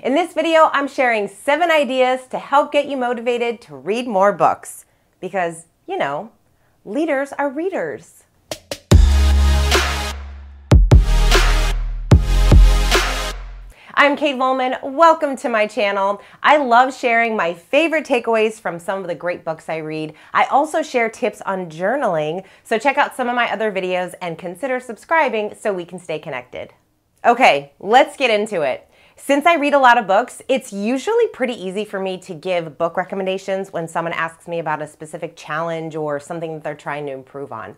In this video, I'm sharing 7 ideas to help get you motivated to read more books. Because, you know, leaders are readers. I'm Kate Volman. Welcome to my channel. I love sharing my favorite takeaways from some of the great books I read. I also share tips on journaling, so check out some of my other videos and consider subscribing so we can stay connected. Okay, let's get into it. Since I read a lot of books, it's usually pretty easy for me to give book recommendations when someone asks me about a specific challenge or something that they're trying to improve on.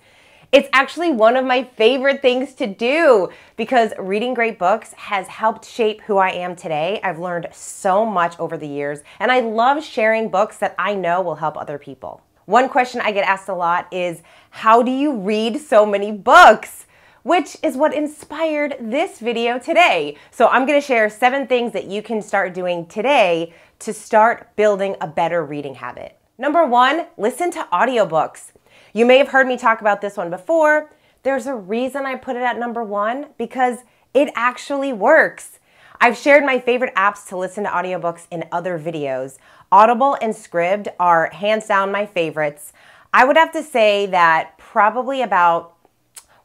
It's actually one of my favorite things to do because reading great books has helped shape who I am today. I've learned so much over the years, and I love sharing books that I know will help other people. One question I get asked a lot is, how do you read so many books? Which is what inspired this video today. So I'm gonna share 7 things that you can start doing today to start building a better reading habit. Number 1, listen to audiobooks. You may have heard me talk about this one before. There's a reason I put it at number 1 because it actually works. I've shared my favorite apps to listen to audiobooks in other videos. Audible and Scribd are hands down my favorites. I would have to say that probably about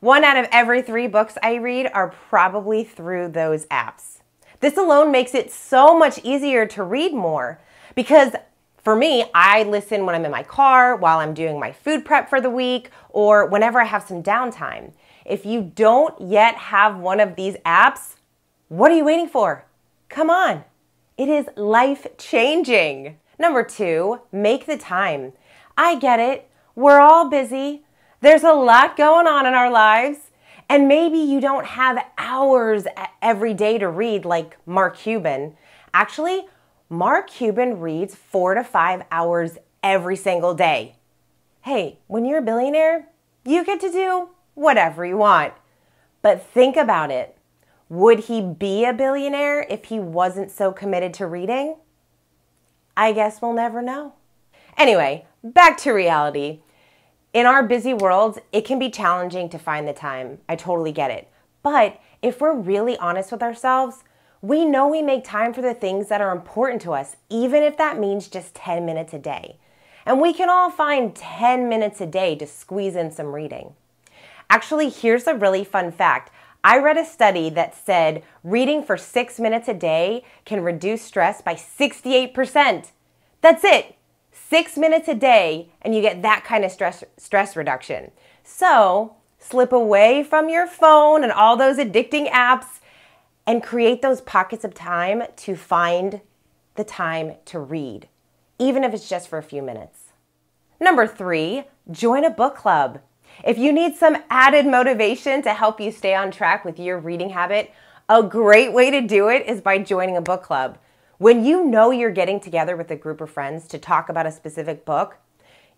1 out of every 3 books I read are probably through those apps. This alone makes it so much easier to read more because for me, I listen when I'm in my car, while I'm doing my food prep for the week, or whenever I have some downtime. If you don't yet have one of these apps, what are you waiting for? Come on. It is life-changing. Number 2, make the time. I get it. We're all busy. There's a lot going on in our lives, and maybe you don't have hours every day to read like Mark Cuban. Actually, Mark Cuban reads 4 to 5 hours every single day. Hey, when you're a billionaire, you get to do whatever you want. But think about it. Would he be a billionaire if he wasn't so committed to reading? I guess we'll never know. Anyway, back to reality. In our busy world, it can be challenging to find the time. I totally get it. But if we're really honest with ourselves, we know we make time for the things that are important to us, even if that means just 10 minutes a day. And we can all find 10 minutes a day to squeeze in some reading. Actually, here's a really fun fact. I read a study that said reading for 6 minutes a day can reduce stress by 68%. That's it. 6 minutes a day, and you get that kind of stress reduction. So slip away from your phone and all those addicting apps and create those pockets of time to find the time to read, even if it's just for a few minutes. Number 3, join a book club. If you need some added motivation to help you stay on track with your reading habit, a great way to do it is by joining a book club. When you know you're getting together with a group of friends to talk about a specific book,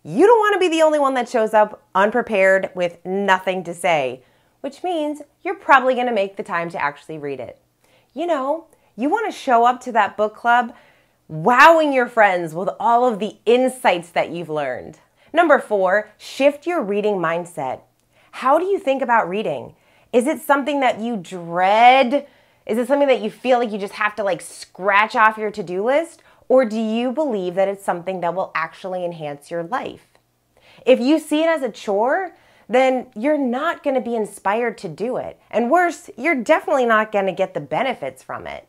you don't want to be the only one that shows up unprepared with nothing to say, which means you're probably going to make the time to actually read it. You know, you want to show up to that book club wowing your friends with all of the insights that you've learned. Number 4, shift your reading mindset. How do you think about reading? Is it something that you dread? Is it something that you feel like you just have to scratch off your to-do list? Or do you believe that it's something that will actually enhance your life? If you see it as a chore, then you're not going to be inspired to do it. And worse, you're definitely not going to get the benefits from it.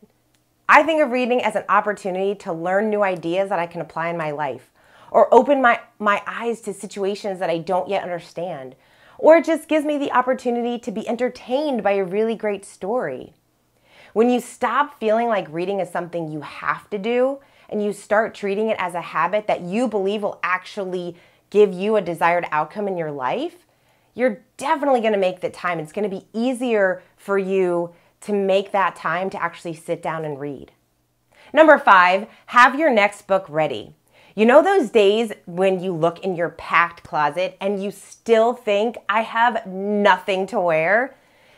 I think of reading as an opportunity to learn new ideas that I can apply in my life, or open my eyes to situations that I don't yet understand, or it just gives me the opportunity to be entertained by a really great story. When you stop feeling like reading is something you have to do and you start treating it as a habit that you believe will actually give you a desired outcome in your life, you're definitely going to make the time. It's going to be easier for you to make that time to actually sit down and read. Number 5, have your next book ready. You know those days when you look in your packed closet and you still think, I have nothing to wear?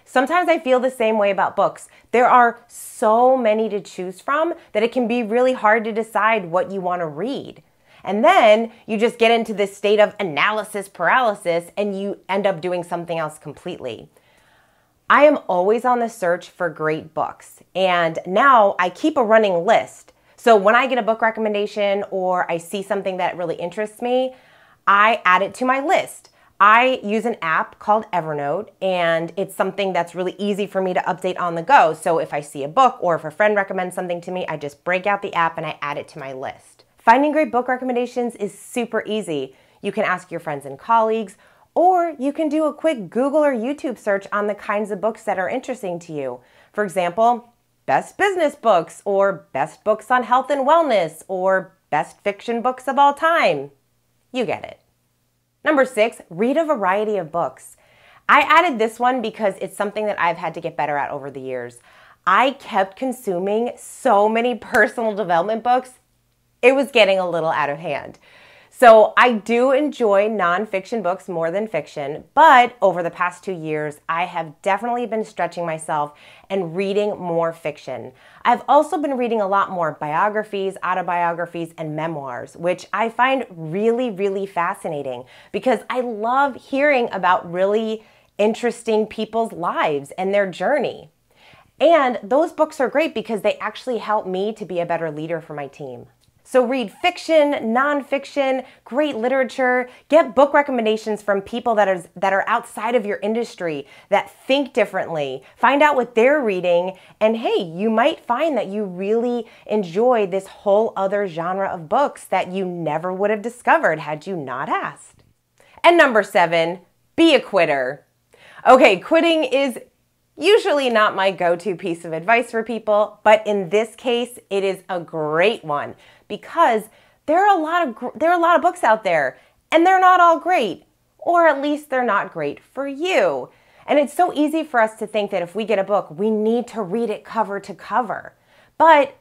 Sometimes I feel the same way about books. There are so many to choose from that it can be really hard to decide what you want to read. And then you just get into this state of analysis paralysis and you end up doing something else completely. I am always on the search for great books, and now I keep a running list. So when I get a book recommendation or I see something that really interests me, I add it to my list. I use an app called Evernote, and it's something that's really easy for me to update on the go. So if I see a book or if a friend recommends something to me, I just break out the app and I add it to my list. Finding great book recommendations is super easy. You can ask your friends and colleagues, or you can do a quick Google or YouTube search on the kinds of books that are interesting to you. For example, best business books, or best books on health and wellness, or best fiction books of all time. You get it. Number 6, read a variety of books. I added this one because it's something that I've had to get better at over the years. I kept consuming so many personal development books, it was getting a little out of hand. So I do enjoy nonfiction books more than fiction, but over the past 2 years, I have definitely been stretching myself and reading more fiction. I've also been reading a lot more biographies, autobiographies, and memoirs, which I find really, really fascinating because I love hearing about really interesting people's lives and their journey. And those books are great because they actually help me to be a better leader for my team. So read fiction, nonfiction, great literature, get book recommendations from people that are outside of your industry, that think differently, find out what they're reading, and hey, you might find that you really enjoy this whole other genre of books that you never would have discovered had you not asked. And number 7, be a quitter. Okay, quitting is usually not my go-to piece of advice for people, but in this case, it is a great one because there are a lot of books out there and they're not all great, or at least they're not great for you. And it's so easy for us to think that if we get a book, we need to read it cover to cover. But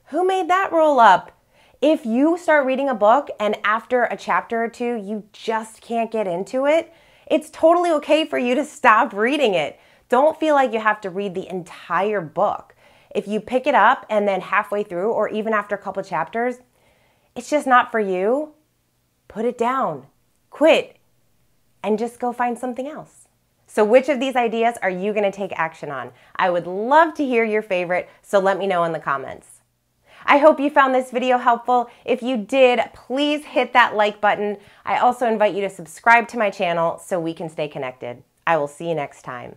who made that rule up? If you start reading a book and after a chapter or two, you just can't get into it, it's totally okay for you to stop reading it. Don't feel like you have to read the entire book. If you pick it up and then halfway through or even after a couple chapters, it's just not for you, put it down, quit, and just go find something else. So which of these ideas are you going to take action on? I would love to hear your favorite, so let me know in the comments. I hope you found this video helpful. If you did, please hit that like button. I also invite you to subscribe to my channel so we can stay connected. I will see you next time.